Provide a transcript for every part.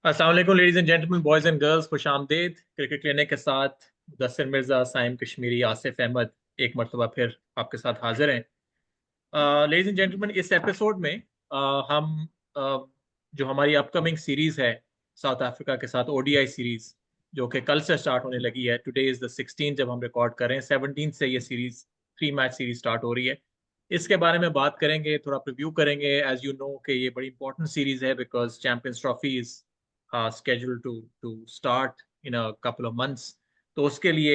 अस्सलाम वालेकुम ladies and gentleman boys and girls, खुश आमदीद। क्रिकेट क्लिनिक के साथ मुदस्सिर मिर्जा, साइम कश्मीरी, आसिफ अहमद एक मरतबा फिर आपके साथ हाजिर हैं। लेडीज एंड जेंटलमैन, इस एपिसोड में हम जो हमारी अपकमिंग सीरीज है साउथ अफ्रीका के साथ, ओडीआई सीरीज, जो कि कल से स्टार्ट होने लगी है। टुडे इज द 16 जब हम रिकॉर्ड कर रहे हैं, 17 से ये सीरीज 3 मैच सीरीज स्टार्ट हो रही है। इसके बारे में बात करेंगे, थोड़ा प्रिव्यू करेंगे। एज यू नो कि ये बड़ी इंपॉर्टेंट सीरीज है because champions trophy is scheduled to start in a couple of months। तो उसके लिए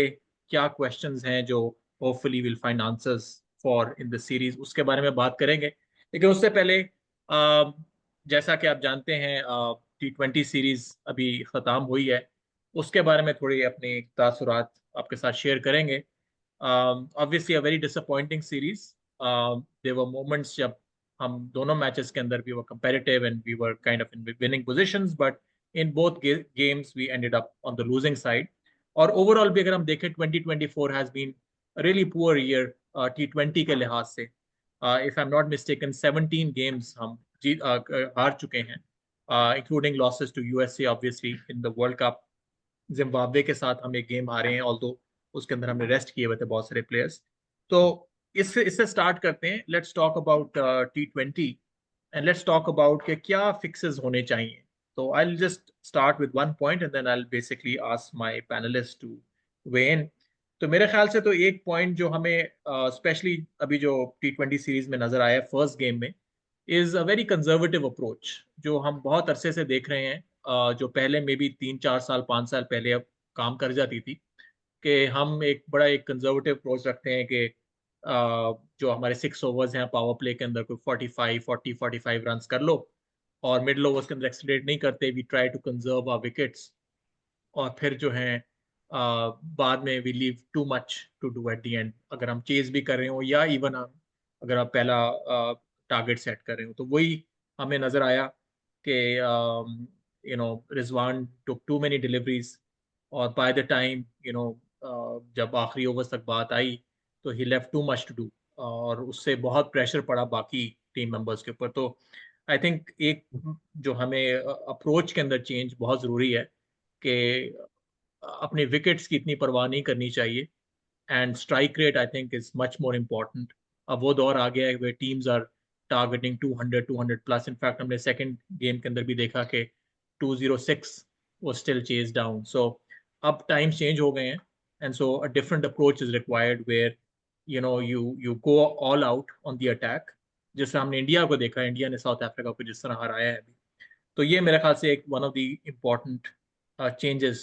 क्या questions हैं जो hopefully we'll find answers for in the series, उसके बारे में बात करेंगे। लेकिन उससे पहले जैसा कि आप जानते हैं, T20 सीरीज अभी ख़त्म हुई है, उसके बारे में थोड़ी अपनी तासुरात आपके साथ शेयर करेंगे। Obviously a very disappointing series। There were moments जब हम दोनों मैचेस के अंदर we were competitive and we were kind of in winning positions, but in both games we ended up on the losing side। और overall भी अगर हम देखें, 2024 has been a really poor year T20 के लिहाज से। if I'm not mistaken 17 games हम हार चुके हैं, including losses to USA obviously in the World Cup। Zimbabwe के साथ हम एक गेम हारे हैं, ऑल्दो उसके अंदर हमने रेस्ट किए हुए थे बहुत सारे प्लेयर्स। तो इससे स्टार्ट करते हैं। Let's talk about T20 and let's talk about कि क्या फिक्सेस होने चाहिए। तो I will just start with one point and then I will basically ask my panelist to weigh in. तो मेरे ख्याल से तो एक पॉइंट जो हमें स्पेशली अभी जो T20 सीरीज में नजर आया फर्स्ट गेम में, is a very conservative approach जो हम बहुत अरसे से देख रहे हैं। जो पहले में भी 3 4 साल 5 साल पहले अब काम कर जाती थी, कि हम एक कंजर्वेटिव अप्रोच रखते हैं कि जो हमारे 6 ओवर्स हैं पावर प्ले के अंदर, कोई 45 रन कर लो, और मिडिल ओवर्स के अंदर एक्सीलरेट नहीं करते। We try to conserve our wickets, और फिर जो है बाद में we leave too much to do at the end, अगर हम चेज भी कर रहे हो या इवन हम अगर आप पहला टारगेट सेट कर रहे हो। तो वही हमें नजर आया कि Rizwan took too many deliveries, और बाय द टाइम जब आखिरी ओवर्स तक बात आई तो he left too much to do, और उससे बहुत प्रेशर पड़ा बाकी टीम मेंबर्स के ऊपर। तो आई थिंक एक जो हमें अप्रोच के अंदर चेंज बहुत ज़रूरी है कि अपने विकेट्स की इतनी परवाह नहीं करनी चाहिए, and strike rate I think is much more important. अब वो दौर आ गया है they teams are targeting 200 plus. In fact हमने सेकंड गेम के अंदर भी देखा कि 206 was still chased down। So अब टाइम्स चेंज हो गए हैं, and so a different approach is required where you go all out on the attack, जिससे हमने इंडिया को देखा, इंडिया ने साउथ अफ्रीका को जिस तरह हराया है अभी। तो ये मेरे ख्याल से एक one of the important changes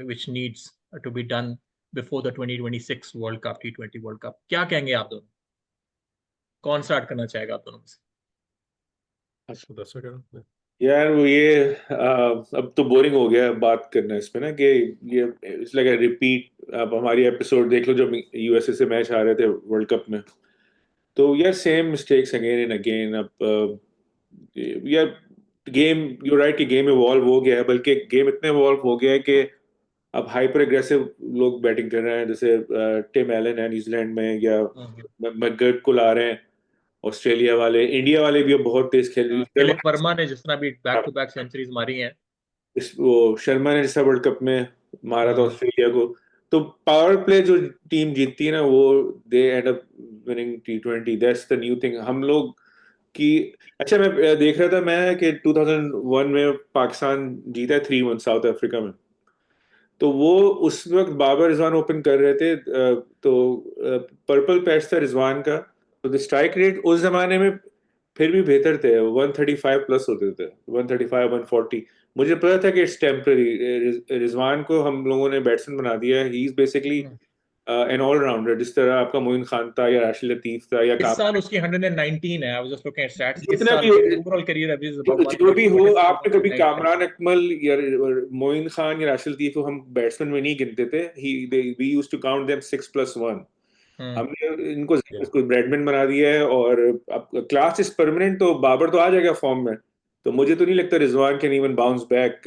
which needs to be done before the 2026 world cup, T20 world cup. क्या कहेंगे आप दोनों? कौन स्टार्ट करना चाहेगा आप दोनों में से? अच्छा, 10 सेकंड। यार वो अब तो बोरिंग हो गया है बात करना इस पे ना, कि ये इट्स लाइक अ रिपीट। अब हमारी एपिसोड देख लो जब यूएसए से मैच आ रहे थे वर्ल्ड कप में, तो यार same mistakes again and again. अब यार गेम, यू राइट कि गेम इवॉल्व हो गया है, बल्कि गेम इतना इवॉल्व हो गया है कि अब हाइपर एग्रेसिव लोग बैटिंग कर रहे हैं, जैसे टिम एलन है न्यूजीलैंड में, या मैकगर्ट को ला रहे हैं ऑस्ट्रेलिया वाले। इंडिया वाले भी अब बहुत तेज खेल रहे हैं। फिलिप वर्मा ने जिस तरह भी बैक टू बैक सेंचुरीज मारी हैं, वो शर्मा ने जैसा वर्ल्ड कप में मारा था ऑस्ट्रेलिया को। तो पावर प्ले जो टीम जीतती है ना, वो they end up winning T20। That's the new thing हम लोग की। अच्छा, मैं देख रहा था मैं कि 2001 में पाकिस्तान जीता है 3-1 साउथ अफ्रीका में। तो वो उस वक्त बाबर रिजवान ओपन कर रहे थे, तो पर्पल पैच था रिजवान का। तो द स्ट्राइक रेट उस जमाने में फिर भी बेहतर थे, 135 प्लस होते थे, 135 140। मुझे पता था कि इट्स टेम्पररी। रिजवान को हम लोगों ने बैट्समैन बना दिया है। He is basically an allrounder, जिस तरह आपका मोइन खान था या राशिद लतीफ था या इस साल उसकी 119 है। I was just looking at stats. इस जितना साल भी की overall career average is about जो भी हो, 130, आपने कभी 139 कामरान अकमल या मोइन खान या राशिद लतीफ को हम बैट्समैन में नहीं गिनते थे। We used to count them 6+1। हमने इनको ब्रेडमैन बना दिया है, और अब क्लास इज परमानेंट। तो बाबर तो आ जाएगा फॉर्म में, तो मुझे तो नहीं लगता Rizwan can even bounce back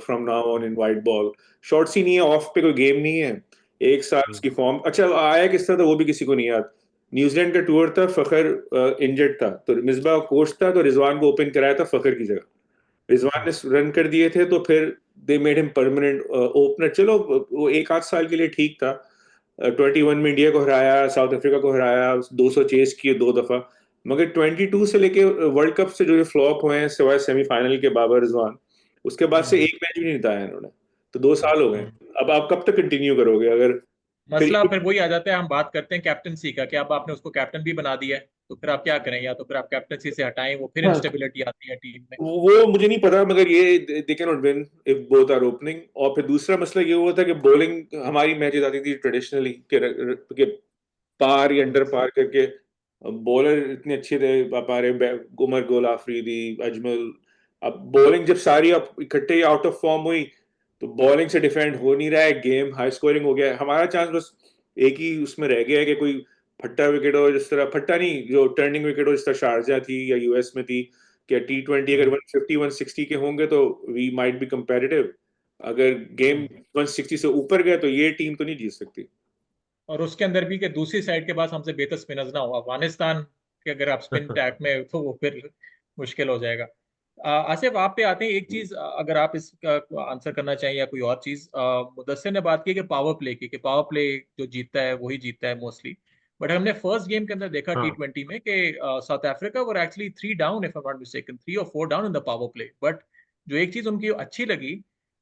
from now on in wide ball. Shots ही नहीं है, ऑफ पे कोई गेम नहीं है। एक साल उसकी फॉर्म अच्छा आया किस तरह था वो भी किसी को नहीं याद। न्यूजीलैंड का टूर था, फखर इंजर्ड था, तो मिसबा कोच था, तो रिजवान को ओपन कराया था फखर की जगह। रिजवान ने रन कर दिए थे, तो फिर they made him permanent opener. चलो वो 1 आध साल के लिए ठीक था, 21 में इंडिया को हराया, साउथ अफ्रीका को हराया, 200 चेस किए 2 दफा, मगर 22 से लेके वर्ल्ड कप से जो फ्लॉप हुए हैं सिवाय सेमीफाइनल के बाबर रिजवान, उसके बाद से एक मैच भी नहीं जिताया इन्होंने। तो 2 साल हो गए। अब आप कब तक कंटिन्यू करोगे? अगर मसला फिर वही आ जाता है, हम बात करते हैं कैप्टनसी का कि अब आपने उसको कैप्टन भी बना दिया है, तो फिर आप क्या करें? या तो फिर आप कैप्टनसी से हटाएं, वो फिर हाँ, इंस्टेबिलिटी आती है टीम में। वो मुझे नहीं पता, मगर ये they can not win if both are opening. और फिर दूसरा मसला ये हुआ था कि बॉलिंग हमारी मैचेस आती थी ट्रेडिशनली के पार या अंडर पार करके, बॉलर इतने अच्छे थे, आप आ रहे उमर गुल आफरीदी, अजमल। अब बॉलिंग जब सारी अब इकट्ठे आउट ऑफ फॉर्म हुई, तो बॉलिंग से डिफेंड हो नहीं रहा है, गेम हाई स्कोरिंग हो गया है। हमारा चांस बस एक ही उसमें रह गया है कि कोई फट्टा विकेट हो, जिस तरह फट्टा नहीं, जो टर्निंग विकेट हो, जिस तरह शारजा थी या यूएस में थी, कि T20 अगर 150 160 के होंगे तो वी माइट बी कंपेटिटिव। अगर गेम 160 से ऊपर गया तो ये टीम तो नहीं जीत सकती। और उसके अंदर भी कि दूसरी साइड के पास हमसे बेहतर स्पिनर्स ना हो, अफगानिस्तान के अगर आप स्पिन अटैक में, तो वो फिर मुश्किल हो जाएगा। आसिफ, आप पे आते हैं। एक चीज अगर आप इसका आंसर करना चाहिए या कोई और चीज, मुदस्सिर ने बात की कि पावर प्ले की, कि पावर प्ले जो जीतता है वही जीतता है मोस्टली। बट हमने फर्स्ट गेम के अंदर देखा हाँ T20 में कि south Africa were actually 3 down, if I am not mistaken, 3 और 4 down in the power play. But जो एक चीज उनकी अच्छी लगी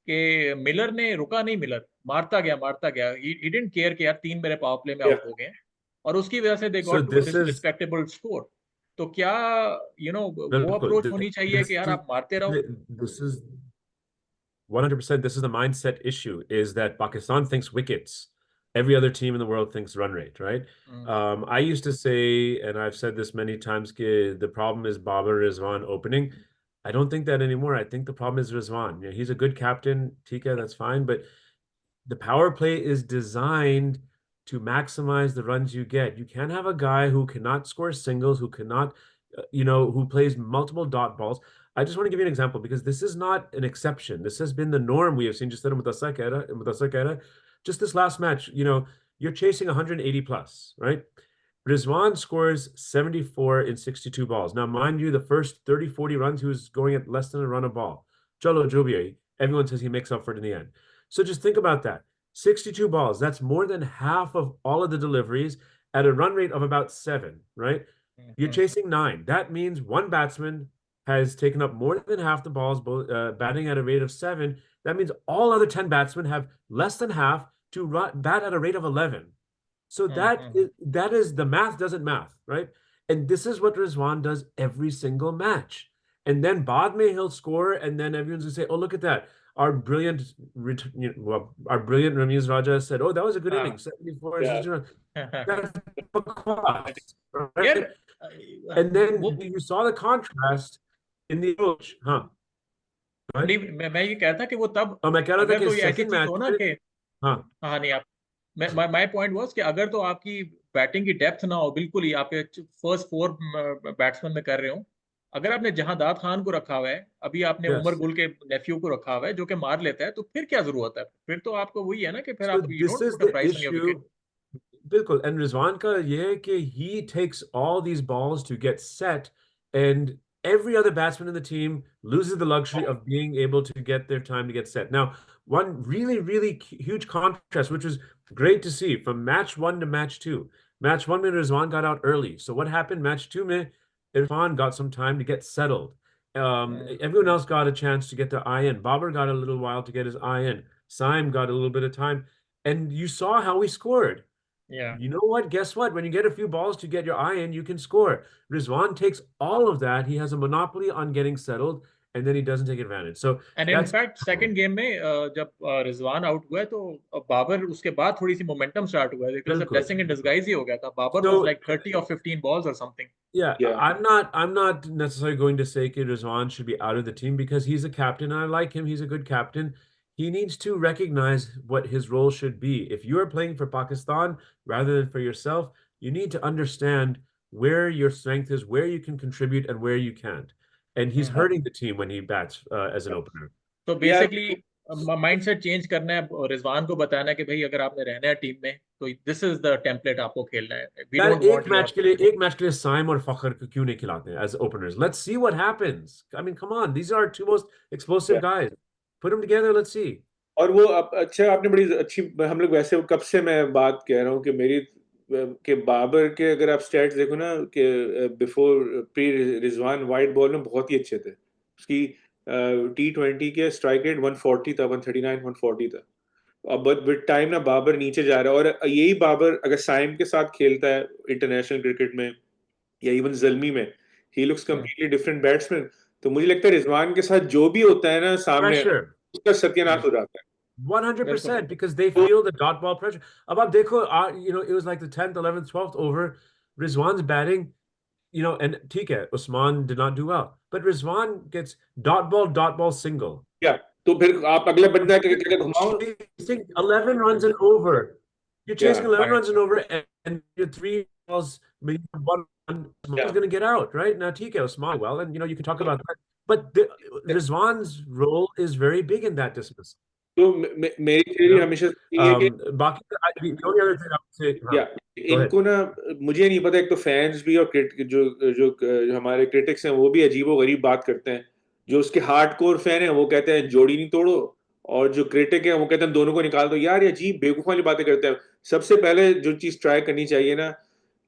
कि मिलर ने रुका नहीं, मिलर मारता गया, ही डिडंट केयर कि यार 3 मेरे पावर प्ले में आउट हो गए हैं, और उसकी वजह से they so got to this this is respectable score. तो क्या वो बिल्कुल अप्रोच होनी चाहिए कि यार आप मारते रहो? this is 100%. This is the mindset issue, is that Pakistan thinks wickets. Every other team in the world thinks run rate, right? I used to say, and I've said this many times, the problem is Babar Rizwan opening. I don't think that anymore. I think the problem is Rizwan. Yeah, he's a good captain, Tika, that's fine, but the power play is designed to maximize the runs you get. You can't have a guy who cannot score singles, who cannot, who plays multiple dot balls. I just want to give you an example, because this is not an exception. This has been the norm we have seen. Just this last match, you're chasing 180 plus, right? Rizwan scores 74 in 62 balls. Now, mind you, the first 30, 40 runs, he was going at less than a run a ball. Cholo Jubia, everyone says he makes up for it in the end. So just think about that. 62 balls, that's more than half of all of the deliveries at a run rate of about 7, right? You're chasing 9. That means one batsman has taken up more than half the balls, batting at a rate of 7. That means all other 10 batsmen have less than half to bat at a rate of 11. So that is the math doesn't math, right? And this is what Rizwan does every single match. And then Badme he'll score, and then everyone's gonna say, "Oh, look at that! Our brilliant Ramiz Raja said, oh, that was a good inning, 74." Yeah. That's because, right? यार And then you saw the contrast in the approach, huh? Right? नहीं, मैं ये कहता कि वो तब, मैं कह रहा था अगर कि तो ये ऐसी second चीज match हो ना में, कि हाँ हाँ नहीं, आप माय पॉइंट वाज कि अगर तो आपकी बैटिंग की डेप्थ ना हो, बिल्कुल ही आपके फर्स्ट 4 बैट्समैन में कर रहे हो, अगर आपने जहांदाद खान को रखा हुआ है, अभी आपने उमर yes. गुल के नेफ्यू को रखा हुआ है जो कि मार लेता है, तो फिर क्या जरूरत है? फिर तो आपको वही है ना कि फिर So आप, you this don't is put a the price on your wicket. issue. Bilkul. And Rizwan ka ye hai ki he takes all these balls to get set, and every other batsman in the team loses the luxury of being able to get their time to get set. Now, one really, really huge contrast, which was great to see from match 1 to match 2. Match 1 mein Rizwan got out early. So what happened? Match 2 mein Irfan got some time to get settled. Everyone else got a chance to get their eye in. Babar got a little while to get his eye in. Saim got a little bit of time. And you saw how he scored. Yeah. You know what? Guess what? When you get a few balls to get your eye in, you can score. Rizwan takes all of that. He has a monopoly on getting settled, and then he doesn't take advantage. So and in fact second game में जब Rizwan out हुआ है, तो बाबर उसके बाद थोड़ी सी momentum start हुआ है, एक तरह से ब्लेसिंग इन डिसगाइज ही हो गया था। Babar was like 30 or 15 balls or something. Yeah, I'm not necessarily going to say that Rizwan should be out of the team, because he's a captain and I like him. He's a good captain. He needs to recognize what his role should be. If you are playing for Pakistan rather than for yourself, you need to understand where your strength is, where you can contribute, and where you can't. And he's hurting the team when he bats as an opener. So basically, mindset change करना है और रिजवान को बताना है कि भाई अगर आपने रहना है टीम में तो दिस इज द टेम्पलेट आपको खेलना है. वी यार डोंट वांट एक मैच के लिए साइम और फखर को क्यों नहीं खिलाते as openers? Let's see what happens. I mean come on, these are two most explosive guys. Put them together, let's see. और वो अच्छा, आपने बड़ी अच्छी, हम लोग वैसे कब से मैं बात कह रहा हूँ कि मेरी कि बाबर के अगर आप स्टैट्स देखो ना कि before pre Rizwan white ball में बहुत ही अच्छे थे. उसकी T20 के स्ट्राइक रेट 140 था, 139 140 था. अब विद टाइम ना बाबर नीचे जा रहा है, और यही बाबर अगर साइम के साथ खेलता है इंटरनेशनल क्रिकेट में या इवन जल्मी में, he looks completely different batsman. तो मुझे लगता है रिजवान के साथ जो भी होता है ना सामने, प्रेशर उसका सत्यानाश हो जाता है. 100% because they feel the dot ball pressure. अब आप देखो, you know, it was like the 10th, 11th, 12th over. Rizwan's batting, you know, and ठीक है, Usman did not do well, but Rizwan gets dot ball single. क्या तो फिर आप अगले बंदा के घुमाओ. Chasing 11 runs and over. You're chasing Yeah, 11 runs and over, and you're 3 balls, maybe one Usman's Yeah. going to get out, right? Now, ठीक है, Usman well, and you know, you can talk about that. But Rizwan's role is very big in that dismissal. तो मेरी theory हमेशा ये है कि बाकी the only other thing I would say, या इनको ना, मुझे नहीं पता, एक तो फैंस भी और जो हमारे क्रिटिक्स हैं वो भी अजीबो-गरीब बात करते हैं. जो उसके हार्डकोर फैन हैं वो कहते हैं जोड़ी नहीं तोड़ो, और जो क्रिटिक हैं वो कहते हैं दोनों को निकाल दो. यार ये अजीब बेवकूफ वाली बातें करते हैं. सबसे पहले जो चीज ट्राई करनी चाहिए ना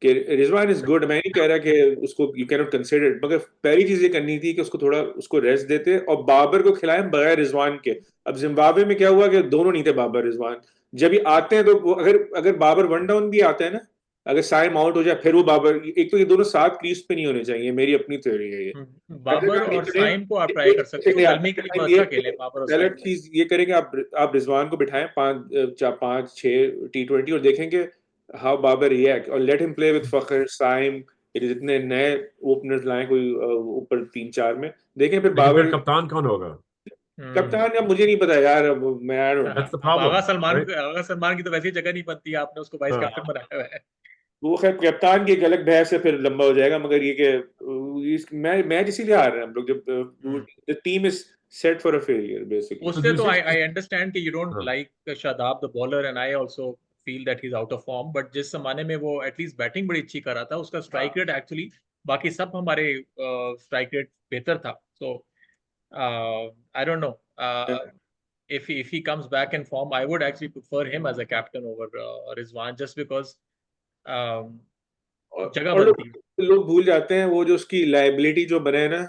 कि रिजवान इज गुड, मैं नहीं कह रहा कि उसको you can not consider it, मगर पहली चीज ये करनी थी कि उसको थोड़ा उसको रेस्ट देते और बाबर को खिलाएं बगैर रिजवान के. अब जिम्बाब्वे में क्या हुआ कि दोनों नहीं थे बाबर रिजवान. जब ये आते हैं तो अगर अगर बाबर वन डाउन भी आता है ना, अगर साइम आउट हो जाए फिर वो बाबर, एक तो ये दोनों साथ क्रीज पे नहीं होने चाहिए. मेरी अपनी थ्योरी है ये. बाबर और साइम को आप ट्राई कर सकते हो, जल्मी के लिए बहुत अच्छा खेले बाबर और पहले साइम. चीज ये करेंगे, आप रिजवान को बिठाएं 5-6 T20 और देखेंगे हाउ बाबर रिएक्ट, और लेट हिम प्ले विद फखर साइम. जितने नए ओपनर्स लाए कोई ऊपर 3-4 में, देखें फिर बाबर कप्तान कौन होगा? कप्तान. अब मुझे नहीं पता यार, अब मैं That's the problem, आगा सलमान की तो वैसी जगह नहीं बनती, आपने उसको वाइस कैप्टन बनाया हुआ है. वो खैर कप्तान की एक अलग बहस है, फिर लंबा हो जाएगा. मगर ये कि मैच इसीलिए हार रहे हैं हम लोग जब the team is set for a failure basically. उससे तो आई अंडरस्टैंड कि you don't like Shadab the bowler, and I also feel that he is out of form, but जिस जमाने में वो एटलीस्ट बैटिंग बड़ी अच्छी कर रहा था, उसका स्ट्राइक रेट एक्चुअली बाकी सब हमारे स्ट्राइक रेट बेहतर था. So I don't know if he comes back in form, I would actually prefer him as a captain over Rizwan, just because जगह बनती है. लोग भूल जाते हैं वो जो उसकी लाइबिलिटी जो बना है ना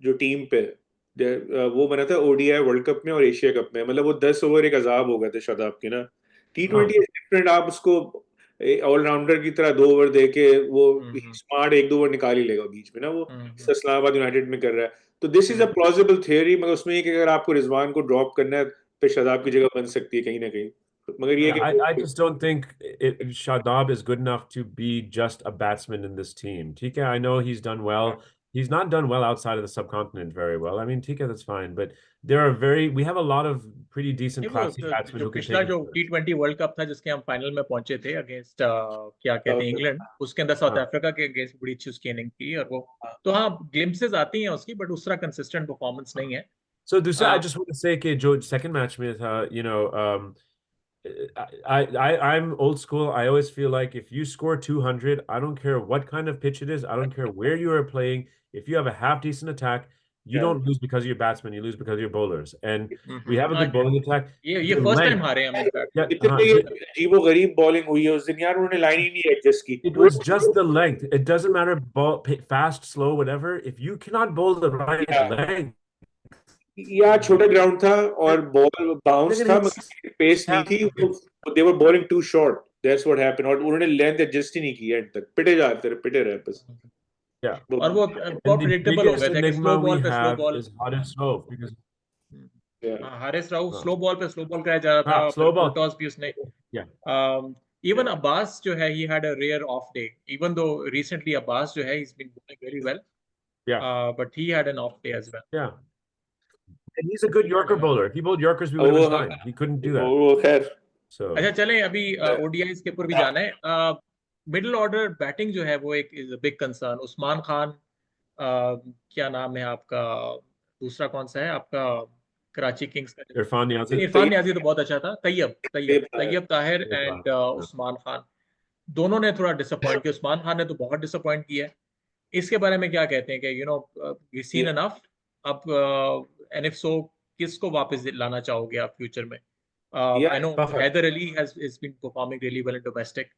जो टीम पे, वो बना था ODI वर्ल्ड कप में और एशिया कप में. मतलब वो 10 ओवर एक अजाब हो गए थे शादाब के ना. T20 डिफरेंट, आप उसको ऑलराउंडर की तरह 2 ओवर दे के वो स्मार्ट 1-2 ओवर निकाल ही लेगा बीच में ना. वो इस्लामाबाद यूनाइटेड में कर रहा है. तो this is a plausible theory, मगर उसमें एक अगर आपको रिजवान को ड्रॉप करना है तो शादाब की जगह बन सकती है कहीं ना कहीं. मगर ये I just don't think Shadab is good enough to be just a batsman in this team. ठीक है, I know he's done well. He's not done well outside of the subcontinent very well. I mean, ठीक है, that's fine. But we have a lot of pretty decent classy batsmen who can पिछला take जो it. T20 world cup था जिसके हम final में पहुंचे थे अगेंस्ट क्या कहते हैं इंग्लैंड, उसके अंदर साउथ अफ्रीका के अगेंस्ट बड़ी अच्छी उसकी इनिंग थी. और वो तो हाँ ग्लिम्पसेस आती हैं उसकी, बट उस तरह कंसिस्टेंट परफॉर्मेंस नहीं है. So दूसरा I just want to say कि जो second match में था, you know, I'm old school. I always feel like if you score 200, I don't care what kind of pitch it is. I don't care where you are playing. If you have a half decent attack, you don't lose because of your batsmen. You lose because of your bowlers. And we have a good bowling attack. ये first time हारे हम in fact. इतने अजीबो-गरीब bowling हुई है उस दिन यार, उन्होंने लाइन ही नहीं एडजस्ट की. It was just the length. It doesn't matter fast, slow, whatever. If you cannot bowl the right length. या छोटा ग्राउंड था और बॉल बाउंस था, मगर पेस नहीं थी. They were bowling too short, that's what happened. और उन्होंने लेंथ एडजस्ट ही नहीं की एंड तक. पिटे रहे बस. और वो बहुत प्रेडिक्टेबल हो गए थे कि स्लो बॉल पे slow ball. Haris Rauf slow ball पे स्लो बॉल कराया जा रहा था. स्लो बॉल टॉस भी उसने. इवन अब्बास जो है, he had a rare off day, even though recently Abbas जो है he's been bowling very well, but he had an off day as well. And he's a good Yorker bowler. If he bowled Yorkers, we would have been fine. He couldn't do that. So अच्छा चलें, अभी ODIs के ऊपर भी जाना है. Middle order batting जो है वो एक is a big concern. Usman Khan, क्या नाम है आपका, दूसरा कौन सा है आपका, कराची किंग्स का। इरफान नियाजी। इरफान नियाजी तो बहुत अच्छा था। तैयब तैयब ताहिर एंड उस्मान खान दोनों ने थोड़ा डिसअपॉइंट किया। उस्मान खान ने तो बहुत डिसअपॉइंट किया है। इसके बारे में क्या कहते हैं कि वी सीन एनफ। अब एनएफसो किसको वापस लाना चाहोगे आप फ्यूचर में? I know Haider Ali has been performing really well in domestic.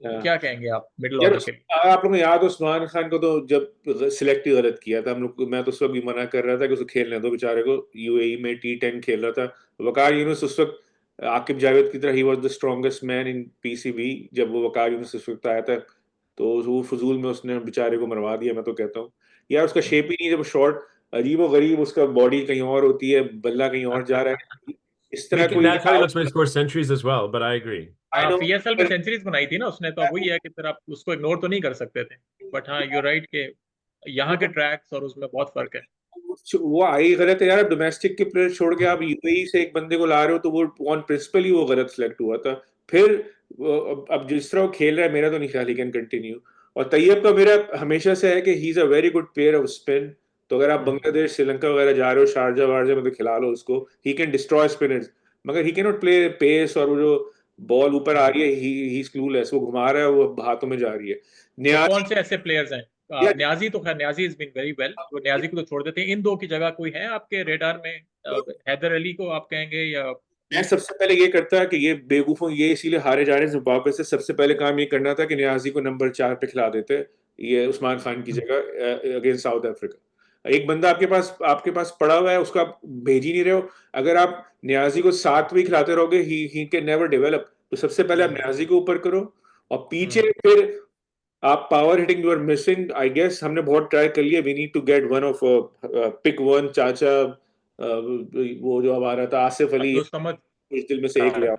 क्या कहेंगे आप मिडिल यार ऑर्डर के? आप लोगों को याद हो उस्मान खान को तो जब सिलेक्ट ही गलत किया था हम लोग, मैं तो उस वक्त भी मना कर रहा था कि उसे खेलने दो बेचारे को। यूएई में T10 खेल रहा था। वकार यूनुस उस वक्त आकिब जावेद की तरह he was the strongest man in PCB. जब वो वकार यूनुस उस वक्त आया था तो वो फजूल में उसने बेचारे को मरवा दिया। मैं तो कहता हूँ यार उसका शेप ही नहीं, जब शॉर्ट अजीब व गरीब, उसका बॉडी कहीं और होती है, बल्ला कहीं और जा रहा है। इस तरह कोई That's how he looks when he scores centuries as well, but I agree. PSL में सेंचुरीज बनाई थी ना उसने, तो वही है कि फिर आप उसको इग्नोर तो नहीं कर सकते थे। बट हाँ, यू राइट के यहाँ के ट्रैक्स और उसमें बहुत फर्क है। वो आई गलत है यार। डोमेस्टिक के प्लेयर छोड़ के आप यूएई से एक बंदे को ला रहे हो, तो वो ऑन प्रिंसिपल ही वो गलत सिलेक्ट हुआ था। फिर अब जिस तरह वो खेल रहा है, मेरा तो नहीं ख्याल ही कैन कंटिन्यू। और तैयब का मेरा हमेशा से है कि ही is a very good player off spin. तो अगर आप बांग्लादेश श्रीलंका वगैरह जा रहे हो, शारजा वारजा में, तो खिला लो उसको। ही कैन डिस्ट्रॉय स्पिनर्स, मगर he can not play pace. और वो जो बॉल ऊपर आ रही है, ही इज क्लूलेस। वो घुमा रहा है, वो हाथों में जा रही है। तो कौन से ऐसे प्लेयर्स हैं? न्याजी तो खैर, Niazi is been very well, तो न्याजी को तो छोड़ देते हैं। इन दो की जगह कोई है आपके रेडार में? हैदर अली को आप कहेंगे या? मैं सबसे पहले ये करता कि ये बेवकूफों, ये इसीलिए हारे जा रहे हैं जिम्बाब्वे से। सबसे पहले काम ये करना था कि न्याजी को नंबर 4 पे खिला देते ये उस्मान खान की जगह अगेंस्ट साउथ अफ्रीका। एक बंदा आपके पास पड़ा हुआ है, उसको आप भेज ही नहीं रहे हो। अगर आप न्याजी को 7वीं खिलाते रहोगे, ही कैन नेवर डेवलप। तो सबसे पहले आप न्याजी को ऊपर करो, और पीछे फिर आप power hitting you are missing. I guess हमने बहुत ट्राई कर लिया। We need to get one of pick one चाचा, वो जो अब आ रहा था आसिफ अली, अब्दुल समद, इस दिल में से एक ले आओ।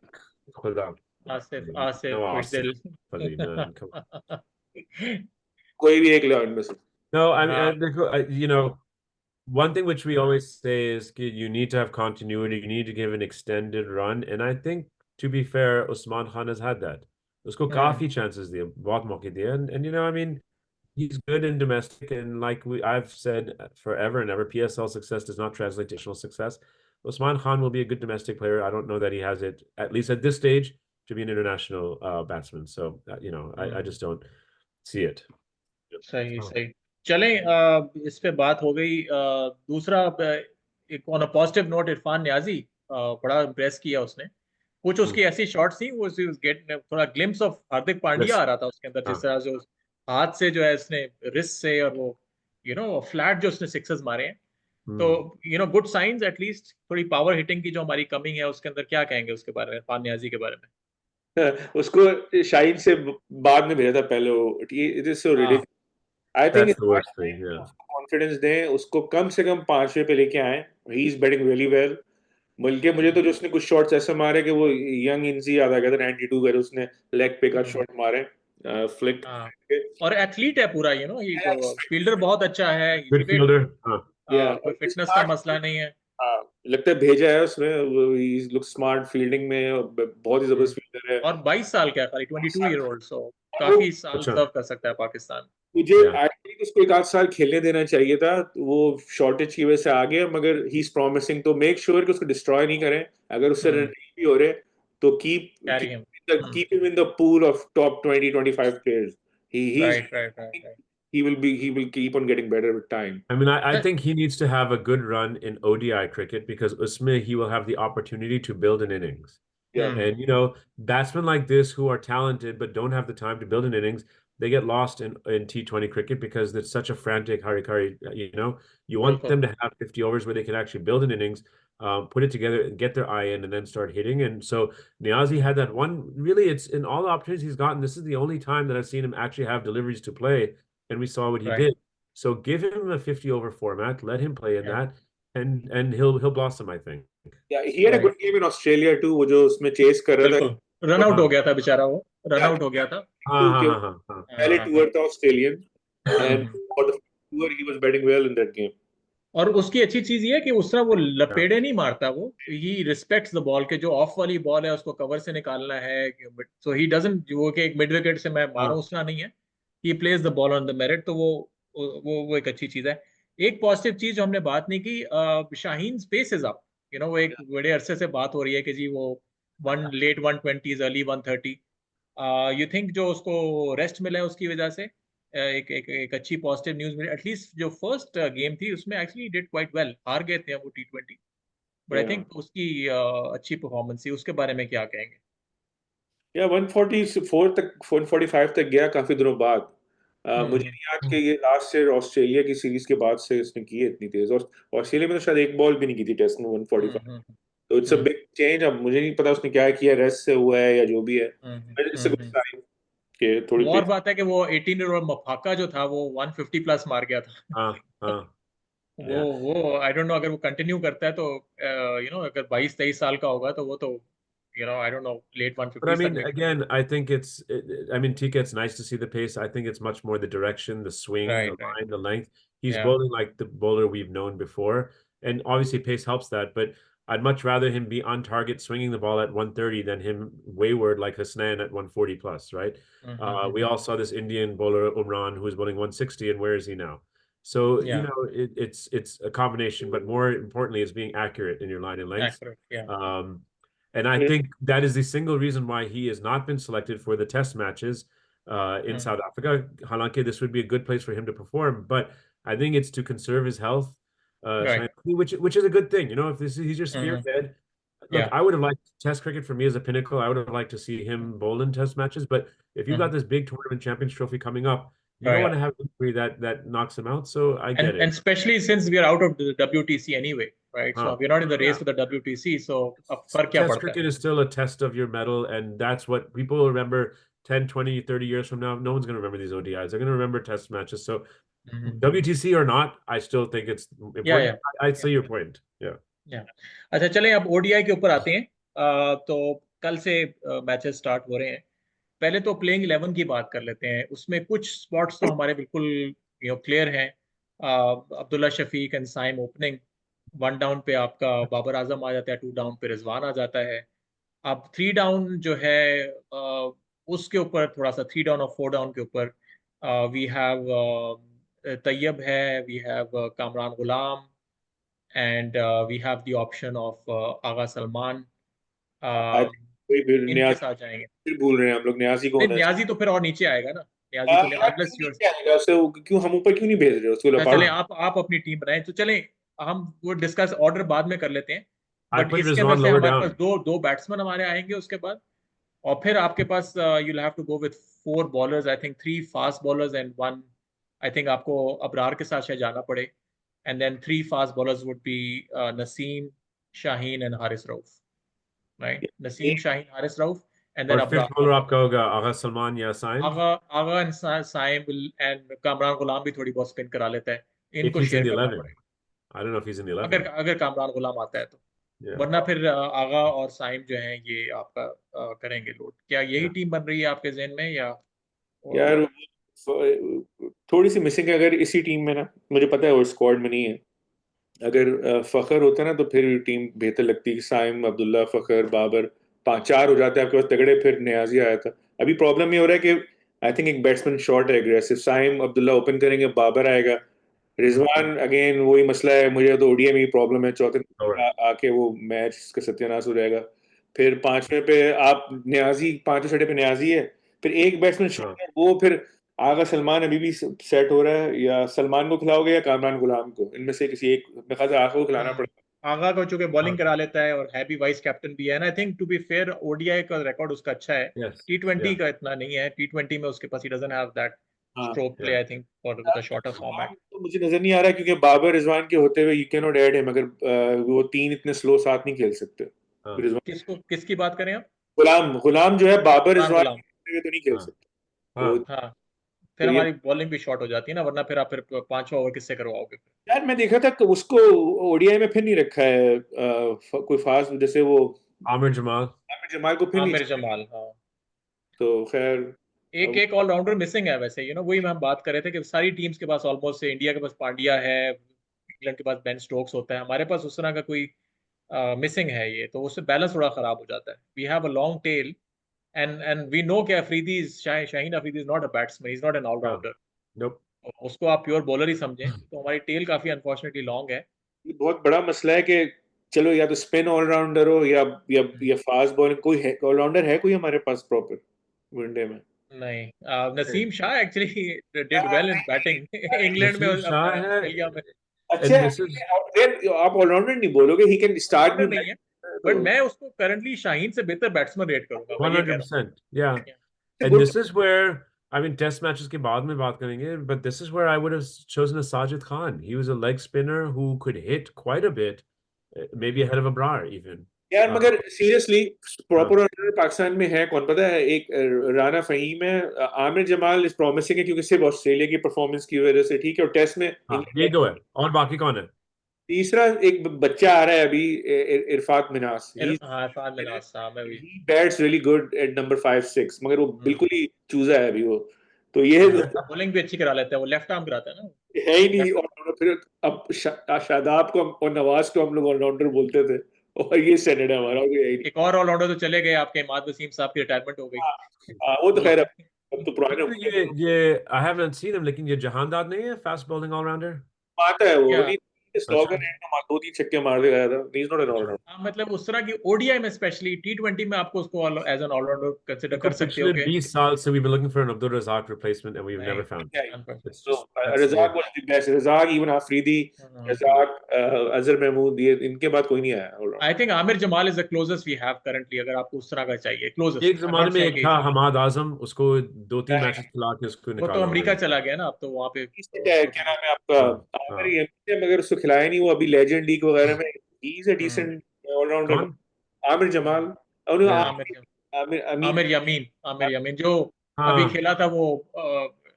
खुदा। आसिफ No, खुश दिल। Asif Ali, man, come on. कोई भी एक ले आओ इनमें से। No, I mean, you know, one thing which we always say is you need to have continuity. You need to give an extended run, and I think, to be fair, Usman Khan has had that. Usko काफी chances दिए, बहुत मौके दिए, and you know, I mean, he's good in domestic, and like I've said forever and ever, PSL success does not translate to international success. Usman Khan will be a good domestic player. I don't know that he has it, at least at this stage, to be an international batsman. So you know, I just don't see it. सही सही। चलें, इस पे बात हो गई। दूसरा, एक on a positive note, Irfan Niazi बड़ा इम्प्रेस किया उसने। कुछ उसकी ऐसी शॉट्स थी, वो गेट थोड़ा ग्लिम्स ऑफ हार्दिक पांड्या आ रहा था उसके अंदर, जिस तरह जो हाथ से जो है उसने रिस्ट से, और वो फ्लैट जो उसने सिक्सेस मारे हैं। तो गुड साइंस एटलीस्ट। थोड़ी पावर हिटिंग की जो हमारी कमी है उसके अंदर, क्या कहेंगे उसके बारे में, इरफान न्याजी के बारे में? उसको शाहिद से बाद में भेजा था पहले। वो it is so ridiculous. I think That's the worst thing, yeah. Confidence दें उसको, कम से कम 5वें पे लेके आए। He is batting really well. बल्कि मुझे तो जो उसने कुछ शॉट्स ऐसे मारे कि वो यंग इंजी याद आ गया था 92 का, उसने लेग पे का शॉट मारे फ्लिक। और एथलीट है पूरा, फील्डर बहुत अच्छा है। Good fielder. कोई फिटनेस का मसला नहीं है। लगता है भेजा है उसने। ही लुक स्मार्ट फील्डिंग में, बहुत ही जबरदस्त फील्डर है। और 22 साल का है खाली, 22 ईयर ओल्ड, सो काफी साल सर्व कर सकता है पाकिस्तान। मुझे आई थिंक उसको 1 आध साल खेलने देना चाहिए था। वो शॉर्टेज की वजह से आ गया, मगर ही इज प्रॉमिसिंग। तो मेक श्योर कि उसको डिस्ट्रॉय नहीं करें। अगर उससे रन नहीं भी हो रहे, तो keep him in the pool of top 20-25 players. He will keep on getting better with time. I mean, I think he needs to have a good run in ODI cricket, because usme he will have the opportunity to build an innings. Yeah. And batsmen like this who are talented but don't have the time to build an innings, they get lost in T20 cricket, because it's such a frantic hurry. You want them to have 50 overs where they can actually build an innings, put it together, and get their eye in, and then start hitting. And so Niazi had that one. Really, it's in all the opportunities he's gotten, this is the only time that I've seen him actually have deliveries to play, and we saw what he did. So give him a 50 over format, let him play in that, and he'll blossom, I think. Yeah, he had a good game in Australia too. वो जो उसमें chess कर रहा था, run out हो गया था बेचारा, वो रन आउट हो गया था। पहले टूर था Australian, and for the tour he was batting well in that game. और उसकी अच्छी चीज ये है कि उस तरह वो लपेड़े नहीं मारता, वो ही रिस्पेक्ट्स द बॉल के, जो ऑफ वाली बॉल है उसको कवर से निकालना है। सो ही डजंट वो कि एक मिड विकेट से मैं मारूं, उसना नहीं है। He plays the ball on the merit. तो वो एक अच्छी चीज है। एक पॉजिटिव चीज जो हमने बात नहीं की, शाहीन पेस इज अप। वो एक बड़े अरसे से बात हो रही है कि जी वो late 120s early 130, you think जो उसको रेस्ट मिला है उसकी वजह से एक अच्छी पॉजिटिव न्यूज मिली, एटलीस्ट जो फर्स्ट गेम थी उसमें एक्चुअली डिड क्वाइट वेल, हार गए थे वो T20, but I Yeah. Think उसकी अच्छी परफॉर्मेंस थी, उसके बारे में क्या कहेंगे? या 144 तक 145 तक गया काफी दिनों बाद। मुझे नहीं याद कि ये लास्ट ईयर ऑस्ट्रेलिया की सीरीज के बाद से इसने की है इतनी तेज, और ऑस्ट्रेलिया में तो शायद एक बॉल भी नहीं की थी टेस्ट में 145। तो इट्स अ बिग चेंज। अब मुझे नहीं पता उसने क्या किया, रेस्ट से हुआ है या जो भी है, इट्स अ गुड साइन कि थोड़ी और तेज। बात है कि वो 18 ईयर ओल्ड मफाका जो था वो 150 प्लस मार गया था। हाँ हाँ वो आई डोंट नो, अगर वो कंटिन्यू करता है तो अगर 22-23 साल का होगा तो वो तो I don't know let But I 150s तक mean, भी। again, I think I mean, TK, it's nice to see the pace. I think it's much more the direction, the swing, the right right, line, the length. He's या bowling like the bowler we've known before. And obviously, pace helps that. But I'd much rather him be on target swinging the ball at 130 than him wayward like Hasnan at 140 plus, right? We all saw this Indian bowler, Umran, who was bowling 160, and where is he now? So, you या know, it's a combination, but more importantly, it's being accurate in your line and length. Accurate, या And I think that is the single reason why he has not been selected for the test matches in South Africa. Halanke, this would be a good place for him to perform, but I think it's to conserve his health, right, which is a good thing. You know, if he's your spearhead. Look, या I would have liked Test cricket for me as a pinnacle. I would have liked to see him bowl in Test matches. But if you've got this big tournament Champions Trophy coming up, you don't want to have injury that knocks him out. So I get and it. especially since we are out of the WTC anyway, right? So we're not in the race for the WTC, so अब फर्क क्या Test पड़ता है? cricket is still a test of your mettle, and that's what people will remember 10, 20, 30 years from now. No one's going to remember these ODIs. They're going to remember test matches. So WTC or not, I still think it's important. yeah. I'd say your point. Yeah. या अच्छा, चलें अब ODI के ऊपर आते हैं। तो कल से मैचेस स्टार्ट हो रहे हैं। पहले तो प्लेइंग 11 की बात कर लेते हैं, उसमें कुछ स्पॉट्स तो हमारे बिल्कुल क्लियर हैं। Abdullah Shafique and Saim opening, 1 down पे आपका बाबर आजम आ जाता है, 2 डाउन पे रिजवान आ जाता है। अब 3 डाउन जो है उसके ऊपर थोड़ा सा 3 डाउन और 4 डाउन के ऊपर वी हैव तैयब है, we have Kamran Ghulam, and we have the option of Agha Salman. इनके साथ जाएंगे। फिर भूल रहे हैं हम लोग, न्याजी को नहीं, होना न्याजी तो फिर और नीचे आएगा ना, न्याजी तो यार अनलेस क्यों यूर। नीचे आएगा उसे, क्यों हम ऊपर क्यों नहीं भेज रहे हो उसको? चलें आप अपनी टीम बनाएं, तो चलें हम वो डिस्कस ऑर्डर बाद में कर लेते हैं। I बट put इसके अंदर Rizwan से lower हमारे पास down. दो बैट्समैन हमारे आएंगे उसके बाद, और फिर आपके पास you'll have to go with 4 bowlers, I think 3 fast bowlers and 1, I think आपको अबरार के साथ शायद जाना पड़े, and then 3 fast bowlers would be Naseem, Shaheen and Haris Rauf, right? Naseem, Shaheen, Haris Rauf, and then और Abrar. fifth bowler आपका होगा आगा सलमान या Saim. Agha and Saim and Kamran Ghulam भी थोड़ी बहुत स्पिन करा लेता है, If इनको he's in शेयर the करना 11. पड़ेगा I don't know if he's in the 11. अगर कामरान गुलाम आता है तो। Yeah. वरना फिर आगा और साइम जो हैं ये आपका करेंगे लोड। क्या यही टीम बन रही है आपके जहन में, या यार थोड़ी सी मिसिंग है अगर इसी टीम में ना, मुझे पता है वो स्क्वाड में नहीं है। अगर फखर होता ना तो फिर टीम बेहतर लगती। साइम, अब्दुल्ला, फखर, बाबर 5-4 हो जाते हैं आपके पास तगड़े, फिर नियाजी आया था। अभी प्रॉब्लम ये हो रहा है कि आई थिंक एक बैट्समैन शॉर्ट है एग्रेसिव। साइम अब्दुल्ला ओपन करेंगे, बाबर आएगा, रिजवान अगेन वही मसला है। मुझे तो ओडीआई में ही प्रॉब्लम है, चौथे आके वो मैच का सत्यानाश हो जाएगा। फिर 5वें पे आप नियाजी, 5वें छठे पे नियाजी है, फिर एक बैट्समैन शॉर्ट है, वो फिर आगा सलमान अभी भी सेट हो रहा है, या सलमान को खिलाओगे या कामरान गुलाम को, इनमें से किसी एक मेरे ख्याल से आगा को खिलाना पड़ेगा। आगा को चूंकि बॉलिंग करा लेता है और है भी वाइस कैप्टन भी है, ना I think to be fair ODI का रिकॉर्ड उसका अच्छा है, T20 का इतना नहीं है। T20 में उसके पास he doesn't have that stroke play I think for the shorter format. तो मुझे नजर नहीं आ रहा क्योंकि बाबर रिजवान के होते हुए you can not add him, अगर वो 3 इतने स्लो साथ नहीं खेल सकते। किसकी बात करें आप? गुलाम जो है बाबर रिजवान गुलाम, तो नहीं खेल सकते। हाँ फिर तो हमारी बॉलिंग भी शॉर्ट हो जाती है ना, वरना फिर आप 5वां ओवर किससे करवाओगे? यार मैं देखा था कि उसको ओडीआई में फिर नहीं रखा है कोई फास्ट, जैसे वो आमिर जमाल को फिर नहीं। आमिर जमाल, हाँ। तो खैर एक ऑलराउंडर मिसिंग है वैसे, वही हम बात कर रहे थे कि सारी टीम्स के पास ऑलमोस्ट से, इंडिया के पास पांड्या है, इंग्लैंड के पास बेन स्टोक्स होता है, हमारे पास उस तरह का कोई मिसिंग है, ये तो उससे बैलेंस थोड़ा खराब हो जाता है। We have a long tail and we know कि Shaheen Afridi is not a batsman, he is not an allrounder. उसको आप प्योर बॉलर ही समझें, तो हमारी टेल काफी अनफॉर्चुनेटली लॉन्ग है। ये बहुत बड़ा मसला है कि चलो या तो स्पिन ऑलराउंडर हो या फास्ट बॉलिंग, कोई है ऑलराउंडर है कोई हमारे पास प्रॉपर वनडे में? नहीं, Naseem Shah actually did well in batting England में, नसीम शाह है, ऑस्ट्रेलिया में। अच्छा and this is आप ऑलराउंडर नहीं बोलोगे, ही कैन स्टार्ट ऑलराउंडर नहीं है, बट मैं उसको करंटली शाहीन से बेहतर बैट्समैन रेट करूंगा, मैं ये कह रहा 100%, yeah. हूँ। And this is where, I mean, test matches के बाद में बात करेंगे, but this is where I would have chosen a Sajid Khan. He was a leg spinner who could hit quite a bit, maybe ahead of Abrar even. यार मगर seriously proper हाँ। Allrounder Pakistan में है कौन पता है? एक राना फहीम है, आमिर जमाल इज प्रॉमिसिंग है क्योंकि सिर्फ ऑस्ट्रेलिया की परफॉर्मेंस की वजह से, ठीक है, और टेस्ट में हाँ, ये दो है, और बाकी कौन है? तीसरा एक बच्चा आ रहा है अभी, इरफाक मिनास, हाँ, फाद मिनास, हाँ, मैं भी। he bats really good at number 5-6, मगर वो बिल्कुल ही चूजा है अभी वो, तो ये बॉलिंग भी अच्छी करा लेता है वो, लेफ्ट आर्म कराता है ना। है ही नहीं ऑलराउंडर। फिर अब शादाब को और नवाज को हम लोग ऑलराउंडर बोलते थे, और ये स्टैंडर्ड है हमारा, वो यही एक और ऑलराउंडर तो चले गए आपके, इमाद वसीम साहब की रिटायरमेंट हो गई। वो तो खैर अब तो पुराने ये I haven't seen him, लेकिन ये जहानदाद नहीं है fast bowling all rounder? आता है वो, क्या? नहीं स्लॉगर है, 2-3 छक्के मार दे गया था, he is not an allrounder. हाँ, मतलब उस तरह की ओडीआई में स्पेशली, टी20 में आपको उसको एज एन ऑलराउंडर कंसिडर कर सकते हो पिछले 20 साल से we've been looking for an Abdul Razak replacement and we've never found. It's So just, that's Razak weird. was the best. Razak, even Afridi, Razak, Azhar Mahmood, ये इनके बाद कोई नहीं आया allrounder. I think Aamir Jamal is the closest we have currently, अगर आपको उस तरह का चाहिए क्लोजेस्ट। एक जमाने में एक था हमाद आजम, उसको 2-3 मैचेस खिला के उसको वो तो निकाला अमेरिका हुआ है। चला गया ना, अब तो वहाँ पे क्या नाम है आपका? आमिर यमीन, मगर उसको खिलाया नहीं, वो अभी लेजेंड लीग वगैरह में he is a decent allrounder. कौन? आमिर जमाल, आमिर आमिर यमीन जो अभी हाँ खेला था वो,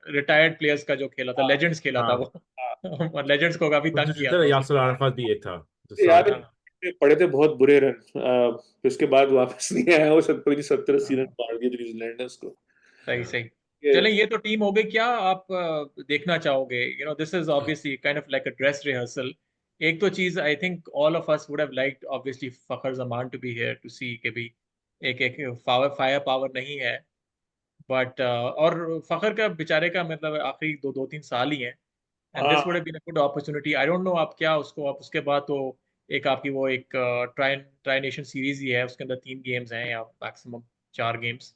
रिटायर्ड प्लेयर्स का जो खेला था, लेजेंड्स खेला था हाँ, वो, लेजेंड्स को काफी तंग जिस किया तरह था यासर उसने। अराफात भी एक था याद हाँ, है, पड़े थे बहुत बुरे रन, फिर उसके बाद वापस नहीं आया वो, 70-80 रन मार दिए थे न्यूजीलैंड ने उसको। सही सही। ये चलें, ये तो टीम हो गई, क्या आप देखना चाहोगे? This is obviously kind of like a dress rehearsal. एक तो चीज I think all of us would have liked obviously Fakhar Zaman to be here to see के भी एक फायर पावर नहीं है, बट और फखर का बेचारे का मतलब आखिरी दो तीन साल ही हैं, and this would have been a good opportunity. I don't know आप क्या उसको, आप उसके बाद तो एक आपकी वो एक ट्राई नेशन सीरीज ही है, उसके अंदर 3 गेम्स हैं या मैक्सिमम 4 गेम्स।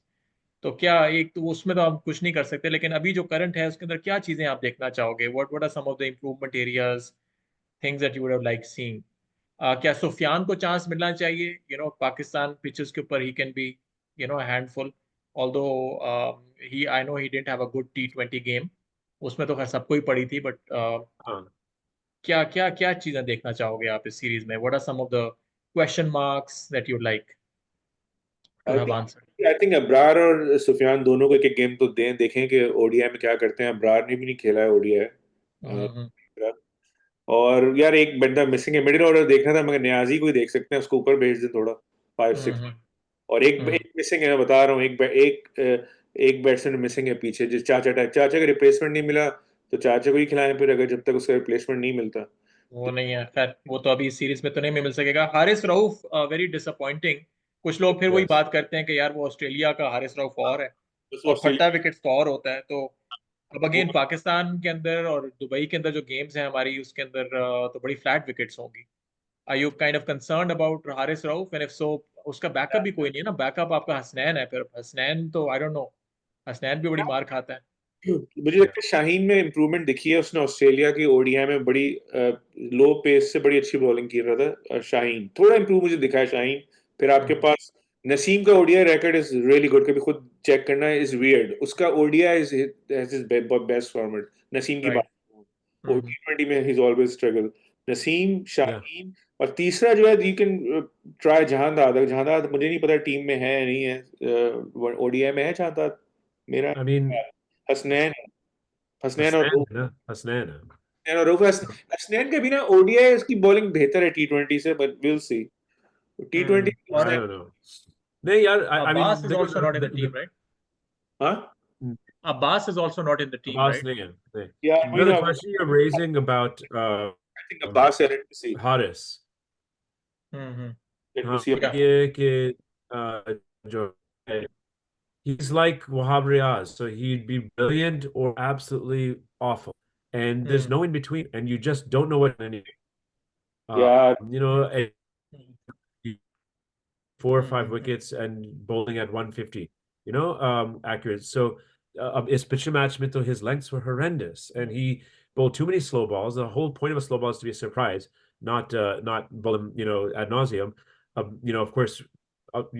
तो क्या एक तो उसमें तो हम कुछ नहीं कर सकते, लेकिन अभी जो करंट है उसके अंदर क्या चीजें आप देखना चाहोगे? What are some of the improvement areas, things that you would have like seeing? क्या सुफियान को चांस मिलना चाहिए? पाकिस्तान पिचेस के ऊपर he can be handful, although he, I know he didn't have a good T20 game, उसमें तो खैर सबको ही पड़ी थी, बट हाँ। क्या क्या क्या चीजें देखना चाहोगे आप इस सीरीज में? What are some of the question marks that you like to have answer? I think Abrar और सुफियान दोनों को एक गेम तो देखें कि ओडीआई में क्या करते हैं। अब्रार ने भी नहीं खेला है ओडीआई, और यार एक बंदा मिसिंग है मिडिल ऑर्डर देखना था, मगर न्याजी को ही देख सकते हैं, उसको ऊपर भेज दे थोड़ा 5-6। और एक मिसिंग है, मैं बता रहा हूँ, एक बैट्समैन मिसिंग है पीछे, जिस चाचा का रिप्लेसमेंट नहीं मिला तो चाचा को ही खिलाएं फिर, अगर जब तक उसका रिप्लेसमेंट नहीं मिलता। वो नहीं है, खैर वो तो अभी इस सीरीज में तो नहीं मिल सकेगा। Haris Rauf very disappointing. कुछ लोग फिर वही Yes. बात करते हैं कि यार वो ऑस्ट्रेलिया का हारिस रऊफ और है, बस और फट्टा ऑस्ट्रेलिया विकेट्स तो और होता है। तो अब अगेन पाकिस्तान के अंदर और दुबई के अंदर जो गेम्स हैं हमारी, उसके अंदर तो बड़ी फ्लैट विकेट्स होंगी। Are you kind of concerned about Haris Rauf? And if so, उसका बैकअप भी कोई नहीं है ना, बैकअप आपका हसनैन है, फिर हसनैन तो आई डोंट नो, हसनैन भी बड़ी मार खाता है। मुझे लगता है शाहीन में इम्प्रूवमेंट दिखी है, उसने ऑस्ट्रेलिया की ओडीआई में बड़ी लो पेस से बड़ी अच्छी बॉलिंग की रहा था। शाहीन थोड़ा इम्प्रूव मुझे दिखा है शाहीन। फिर आपके पास नसीम का ODI record is really good, कभी खुद चेक करना इज वियर्ड, उसका ODI is his best format. Naseem की बात, और टी20 में he is always struggle. Naseem, Shaheen, और तीसरा जो है you can try Jahandad. Jahandad मुझे नहीं पता टीम में है नहीं है, ओडीआई में है जहांदाद मेरा। I mean, हसनैन, हसनैन और हसनैन है ना, हसनैन है। हसनैन के बिना ओडीआई उसकी बॉलिंग बेहतर है टी20 से, but will see. T20 I don't know. नहीं यार, I mean, Abbas is also not in the team, right? हाँ Abbas is also not in the team, Abbas right? नहीं है, नहीं. यार No, the question you're raising about I think Abbas है, let me see, Haris, let me हाँ, see. ये कि जो है, he's like Wahab Riaz, so he'd be brilliant or absolutely awful, and there's no in between, and you just don't know what anything. यार You know, 4 or 5 wickets and bowling at 150, accurate. So his pitch match meant his lengths were horrendous, and he bowled too many slow balls. The whole point of a slow ball is to be a surprise, not bowl them, ad nauseum. Of course,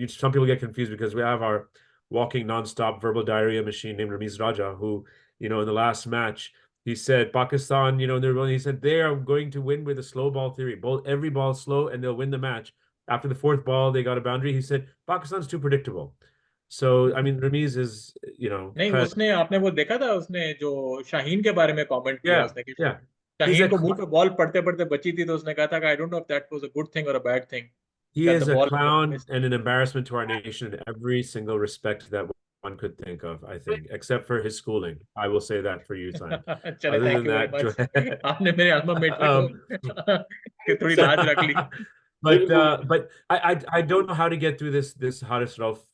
some people get confused because we have our walking non-stop verbal diarrhea machine named Ramiz Raja, who, in the last match, he said Pakistan, he said they are going to win with a slow ball theory. Bowl every ball slow and they'll win the match. After the 4th ball, they got a boundary. He said Pakistan's too predictable. So I mean, Ramiz is, नहीं, उसने आपने वो देखा था, उसने जो शाहीन के बारे में कमेंट किया, उसने कि yeah. शाहीन को मुंह पे बॉल पड़ते पड़ते बची थी, तो उसने कहा था कि I don't know if that was a good thing और a bad thing. He is a clown and an embarrassment to our nation in every single respect that one could think of, I think, except for his schooling. I will say that for you, Simon. Other than that, आपने मेरे alma mater को थोड़ी लाज रख ली. But I don't know how to get through this Haris Rauf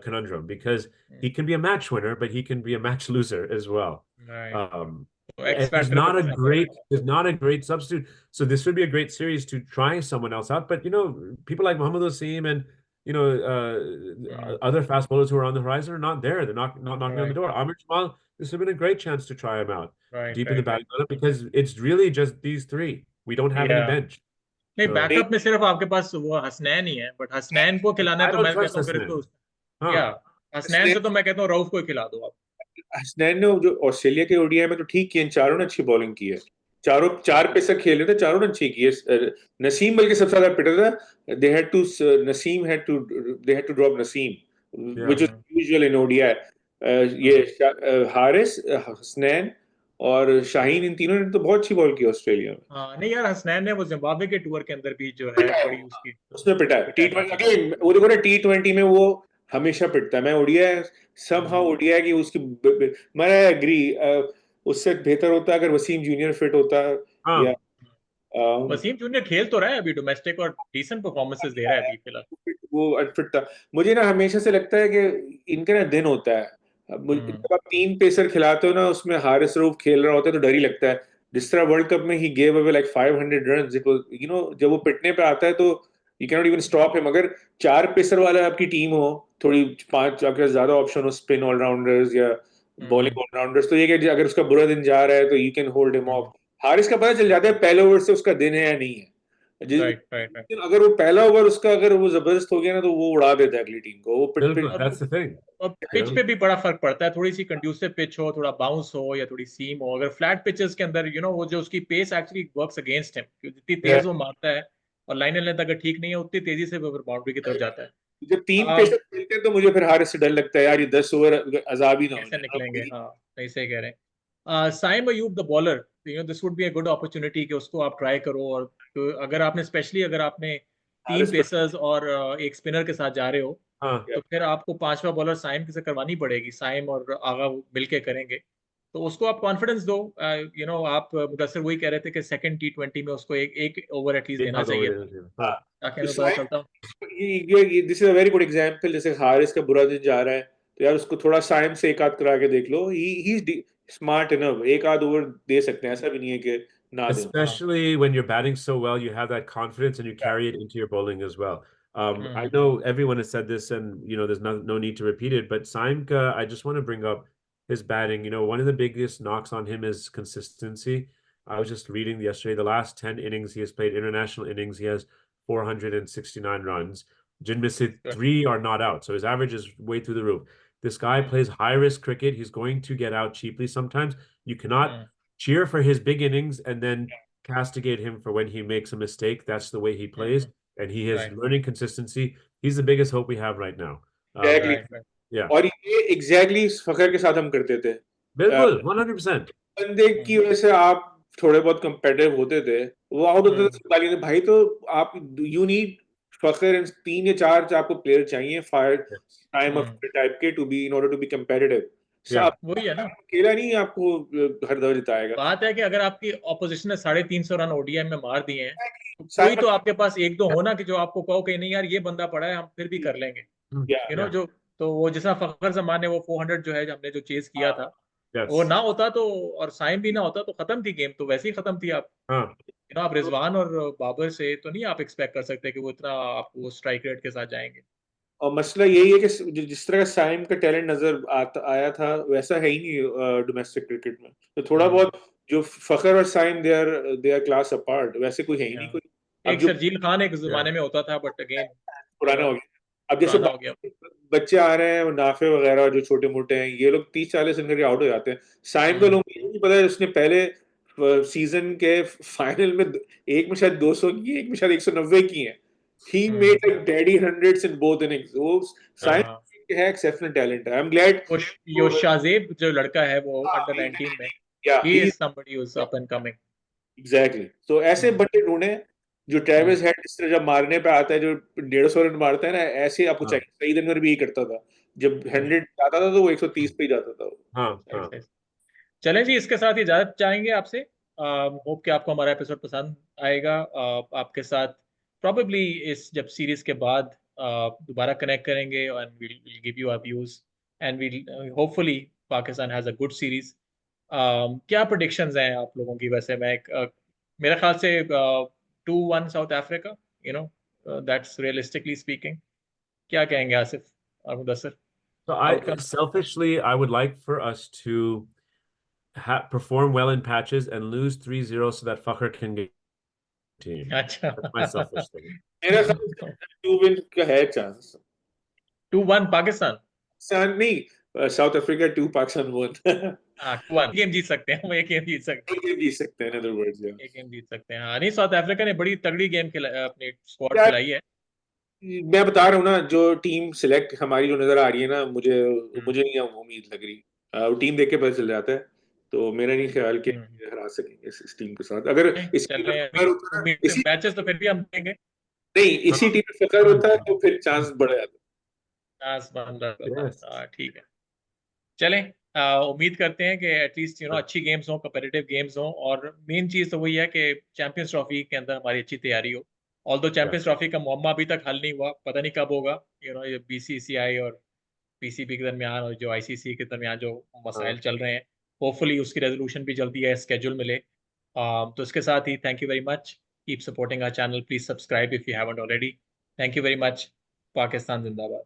conundrum, because he can be a match winner, but he can be a match loser as well. Right. He's not a great substitute. So this would be a great series to try someone else out. But people like Mohammad Wasim and other fast bowlers who are on the horizon are not there. They're not knocking on the door. Amir Jamal, this would have been a great chance to try him out deep in the batting lineup, because it's really just these three. We don't have any bench. नहीं, backup में सिर्फ आपके पास वो हसनैन ही है, but Hasnain को खिलाना है तो मैं कहता हूँ फिर तो हसनैन से तो मैं कहता हूँ रऊफ को खिला दो आप. हसनैन ने जो ऑस्ट्रेलिया के ओडीआई में तो ठीक किए, चारों ने अच्छी बॉलिंग की है, चार पेसर खेल रहे थे, चारों ने अच्छी की है. नसीम बल्कि सबसे ज्यादा पिटा था. they had to drop Naseem, which is usual in ODI. ये हारिस, हसनैन और शाहीन, इन तीनों ने तो बहुत अच्छी बॉल की ऑस्ट्रेलिया में. हाँ नहीं यार, हसनैन ने वो जिम्बाब्वे के टूर के अंदर भी जो है बड़ी उसकी उसमें पिटा है. T20 वो देखो ना, T20 में वो हमेशा पिटता है. मैं ओडीआई somehow ओडीआई की उसकी मैं एग्री, उससे बेहतर होता अगर वसीम जूनियर फिट होता. या वसीम जूनियर खेल तो रहा है अभी डोमेस्टिक और डिसेंट परफॉर्मेंसेस दे रहा है अभी फिलहाल. वो अनफिट था. मुझे ना हमेशा से लगता है कि इनका ना दिन होता है. जब आप 3 पेसर खिलाते हो ना, उसमें हारिस रऊफ खेल रहा होता है तो डर ही लगता है. जिस तरह वर्ल्ड कप में he gave away like 500 runs, it was, जब वो पिटने पे आता है तो you can not even stop him. अगर 4 पेसर वाला आपकी टीम हो, थोड़ी 5 आपके ज्यादा ऑप्शन हो, स्पिन ऑलराउंडर्स या बॉलिंग ऑलराउंडर्स, तो ये कि अगर उसका बुरा दिन जा रहा है तो you can hold him of. Haris का पता चल जाता है पहले ओवर से उसका दिन है या नहीं है. अगर वो पहला ओवर उसका अगर वो जबरदस्त हो गया ना, तो वो उड़ा देता है अगली टीम को. वो पिच पे भी बड़ा फर्क पड़ता है. थोड़ी सी कंड्यूसिव पिच हो, थोड़ा बाउंस हो या थोड़ी सीम हो, अगर फ्लैट पिचेस के अंदर वो जो उसकी pace actually works against him, जितनी तेज वो मारता है और लाइन लेंथ अगर ठीक नहीं है, उतनी तेजी से वो बाउंड्री की तरफ जाता है. जब 3 पेसर खेलते हैं तो मुझे फिर हारिस से डर लगता है, यार ये 10 ओवर अजाब ही ना हो, निकलेंगे. हाँ, नहीं सही कह रहे हैं. Saim Ayub the bowler, this would be a good opportunity कि उसको आप ट्राई करो. और तो अगर आपने स्पेशली अगर आपने 3 पेसर्स और एक स्पिनर के साथ जा रहे हो, तो फिर आपको 5वां बॉलर साइम से करवानी पड़ेगी. साइम और आगा मिलके करेंगे, तो उसको आप कॉन्फिडेंस दो. आप मुदस्सिर वही कह रहे थे कि सेकंड T20 में उसको एक ओवर एटलीस्ट देना चाहिए. This is a very good example. जैसे हारिस का बुरा दिन जा रहा है, तो यार उसको थोड़ा साइम से एक आध करा के देख लो. He is smart enough. एक आध ओवर दे सकते हैं, ऐसा भी नहीं है कि ना दें. Especially when you're batting so well, you have that confidence and you carry it into your bowling as well. I know everyone has said this, and there's no need to repeat it, but Saimka, I just want to bring up his batting. One of the biggest knocks on him is consistency. I was just reading yesterday, the last 10 innings he has played, international innings, he has 469 runs. Jinmi se 3 are not out, so his average is way through the roof. This guy plays high-risk cricket. He's going to get out cheaply sometimes. You cannot cheer for his big innings and then castigate him for when he makes a mistake. That's the way he plays, and he is learning consistency. He's the biggest hope we have right now. Exactly. Yeah. और ये exactly फखर के साथ हम करते थे. बिल्कुल, 100%. बंदे की वजह से आप थोड़े बहुत competitive होते थे. वो आउट होते थे भाई, तो आप you need फखर 3 या 4 आपको प्लेयर चाहिए फायर टाइम ऑफ टाइप के in order to be competitive. वही है ना, अकेला नहीं आपको हर दफा जिताएगा. बात है कि अगर आपकी ऑपोजिशन ने 350 रन ओडीआई में मार दिए हैं, कोई तो आपके पास 1-2 होना कि जो आपको कहो कि नहीं यार ये बंदा पड़ा है, हम फिर भी कर लेंगे. जो तो वो जिस फखर जमान ने वो 400 जो है हमने जो चेस किया था, Yes. वो ना होता तो, और साइम भी ना होता तो खत्म थी गेम, तो वैसे ही खत्म थी। आप हाँ आप रिजवान और बाबर से तो नहीं आप एक्सपेक्ट कर सकते कि वो इतना आपको स्ट्राइक रेट के साथ जाएंगे। और मसला यही है कि जिस तरह का साइम का टैलेंट नजर आया था वैसा है ही नहीं डोमेस्टिक क्रिकेट में। तो थोड़ा बहुत जो फखर और Saim they are class apart, वैसे कोई है ही नहीं कोई। अब एक जो शर्जील खान एक जमाने में होता था, बट अगेन पुराना हो गया, अब जैसे पुराना हो गया। बच्चे आ रहे हैं नाफे वगैरह जो छोटे मोटे हैं, ये लोग 30-40 रन करके आउट हो जाते हैं। साइम को लोग ये नहीं पता है उसने पहले सीजन के फाइनल में एक में शायद 200 की, एक में शायद 190 की है। He made like daddy hundreds in both innings. वो साइम है एक्सेप्शनल टैलेंट है। आई एम ग्लैड यो शाजेब जो लड़का है वो अंडर 19 में, या he is somebody who's up and coming. Exactly. तो ऐसे बंदे ढूंढे जो ट्रेविस हेड जिस तरह जब मारने पे आता है जो 150 रन मारता है ना, ऐसे ही आपको हाँ। चाहिए। सही दिन में भी यही करता था, जब 100 जाता था तो वो 130 पे ही जाता था। हाँ चलें जी, इसके साथ ही इजाजत चाहेंगे आपसे। होप कि आपको हमारा एपिसोड पसंद आएगा। आपके साथ प्रॉबेबली इस जब सीरीज के बाद दोबारा कनेक्ट करेंगे and will give you our views and will hopefully Pakistan has a good series. क्या प्रेडिक्शंस हैं आप लोगों की? वैसे मैं मेरे ख्याल से 2-1 south Africa, you know, that's realistically speaking. क्या कहेंगे आसिफ और Mudassir? So Outcome? selfishly, I would like for us to perform well in patches and lose 3-0 so that Fakhr can get team. अच्छा That's my selfish thing. मेरा ख्याल से 2 win का है chance. 2-1 Pakistan. Pakistan नहीं, साउथ अफ्रीका 2, पाकिस्तान 1। हाँ, 2-1 गेम जीत सकते हैं, हम एक गेम जीत सकते हैं। एक गेम जीत सकते हैं, in other words, yeah. एक गेम जीत सकते हैं। हाँ नहीं, साउथ अफ्रीका ने बड़ी तगड़ी गेम खिला, अपनी स्क्वाड यार, खिलाई है। मैं बता रहा हूँ ना, जो टीम सिलेक्ट हमारी जो नजर आ रही है ना, मुझे नहीं उम्मीद लग रही। वो टीम देख के पता चल जाता है। तो मेरा नहीं ख्याल कि हरा सकेंगे इस टीम के साथ। अगर इस टीम में फकर होता ना, इसी मैचेस तो फिर भी हम देंगे। नहीं इसी टीम में फकर होता है तो फिर चांस बढ़ जाता। चांस बन रहा Yes. था। ठीक है, चलें। उम्मीद करते हैं कि एटलीस्ट अच्छी गेम्स हो, कंपेटिटिव गेम्स हो, और मेन चीज तो वही है कि चैंपियंस ट्रॉफी के अंदर हमारी अच्छी तैयारी हो। ऑल्दो चैंपियंस ट्रॉफी का मुअम्मा अभी तक हल नहीं हुआ, पता नहीं कब होगा। ये बीसीसीआई और पीसीबी के दरमियान और जो आईसीसी के दरमियान जो मसाइल चल रहे हैं, होपफुली उसकी रेजोल्यूशन भी जल्दी है, स्केड्यूल मिले। तो इसके साथ ही thank you very much. Keep supporting our channel, please subscribe if you haven't already. Thank you very much. Pakistan जिंदाबाद।